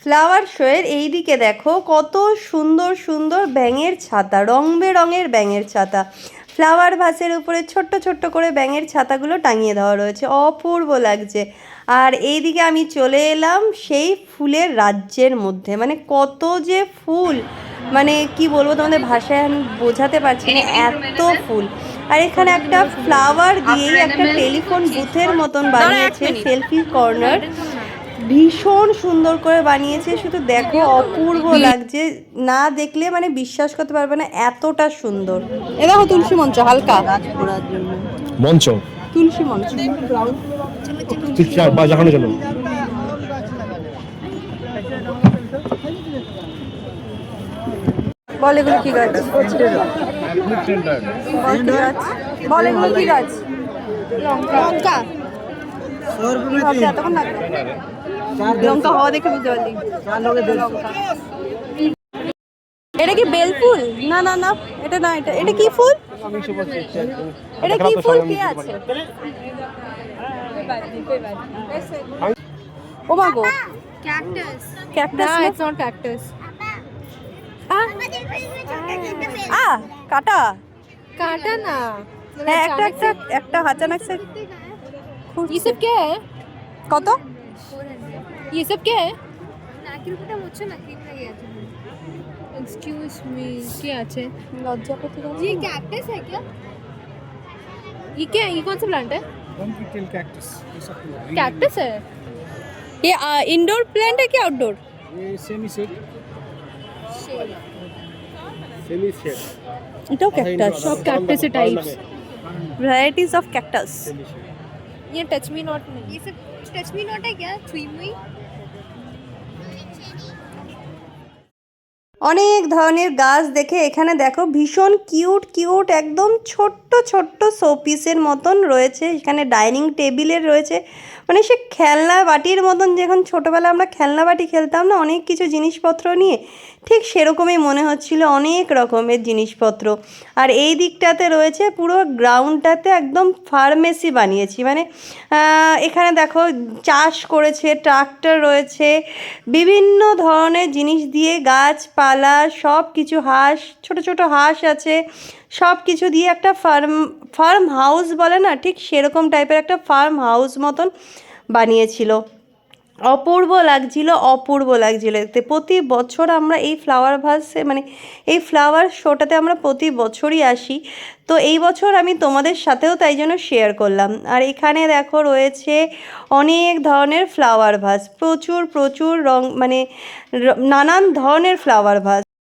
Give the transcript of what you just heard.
Flower শোয়ের এই দিকে দেখো কত সুন্দর সুন্দর ব্যাঙের ছাতা, রং বেরঙের ব্যাঙের ছাতা। ফ্লাওয়ার ভাসের উপরে ছোট্ট ছোট্ট করে ব্যাঙের ছাতাগুলো টাঙিয়ে দেওয়া রয়েছে, অপূর্ব লাগছে। আর এইদিকে আমি চলে এলাম সেই ফুলের রাজ্যের মধ্যে, মানে কত যে ফুল, মানে কি বলবো তোমাদের ভাষায় আমি বোঝাতে পারছি না, এত ফুল। আর এখানে একটা ফ্লাওয়ার দিয়েই একটা টেলিফোন বুথের মতন বানিয়েছে, সেলফি কর্নার। ভীষণ সুন্দর করে বানিয়েছে, শুধু দেখো অপূর্ব লাগছে, না দেখলে মানে বিশ্বাস করতে পারবে না, এতটা সুন্দর। এ দেখো তুলসী মঞ্চ, হালকা মঞ্চ, তুলসী মঞ্চ। জাগানোর জন্য। বল এগুলো কি গাছ? বল এগুলো কি গাছ? লঙ্কা। এতক্ষণ লাগবে লঙ্কা হওয়া দেখে বুঝতে পারলি। এটা কি বেল ফুল? না না না, এটা না, এটা এটা কি ফুল? এটা কি ফুল? কি আছে? ও মা গো, Cactus. Cactus? No, it's not cactus. কাটা। काटा ना. হ্যাঁ, একটা একটা একটা হাঁচানাক সে। ये सब क्या है? কত? ये सब क्या है? Excuse me, क्या আছে? লজ্জা করতে দাও। ये cactus है क्या? ये क्या है? ये कौन सा प्लांट है? कैक्टस है. ये इंडोर प्लांट है कि आउटडोर? ये सेमी सेट এটাও ক্যাকটাস। सब cactus types. Varieties of cactus. ये टच मी नॉट नहीं. ये सब टच मी नॉट है क्या? छुई मुई. অনেক ধরনের গাছ দেখে এখানে দেখো ভীষণ কিউট কিউট একদম ছোট্ট ছোট্ট শোপিসের মতন রয়েছে। এখানে ডাইনিং টেবিলের রয়েছে, মানে সে খেলনা বাটির মতন, যখন ছোটোবেলায় আমরা খেলনা বাটি খেলতাম না অনেক কিছু জিনিসপত্র নিয়ে, ঠিক সেরকমই মনে হচ্ছিল, অনেক রকমের জিনিসপত্র। আর এই দিকটাতে রয়েছে পুরো গ্রাউন্ডটাতে একদম ফার্মেসি বানিয়েছি, মানে এখানে দেখো চাষ করেছে, ট্রাক্টর রয়েছে, বিভিন্ন ধরনের জিনিস দিয়ে গাছপালা সব কিছু, হাঁস, ছোট ছোট হাঁস আছে, সব কিছু দিয়ে একটা ফার্ম হাউস বলে না, ঠিক সেরকম টাইপের একটা ফার্ম হাউস মতন বানিয়েছিল। অপূর্ব লাগছিল, অপূর্ব লাগছিল দেখতে। প্রতি বছর আমরা এই ফ্লাওয়ার ভাসে, মানে এই ফ্লাওয়ার শোটাতে আমরা প্রতি বছরই আসি, তো এই বছর আমি তোমাদের সাথেও তাই জন্য শেয়ার করলাম। আর এখানে দেখো রয়েছে অনেক ধরনের ফ্লাওয়ার ভাস, প্রচুর প্রচুর রং, মানে নানান ধরনের ফ্লাওয়ার ভাস।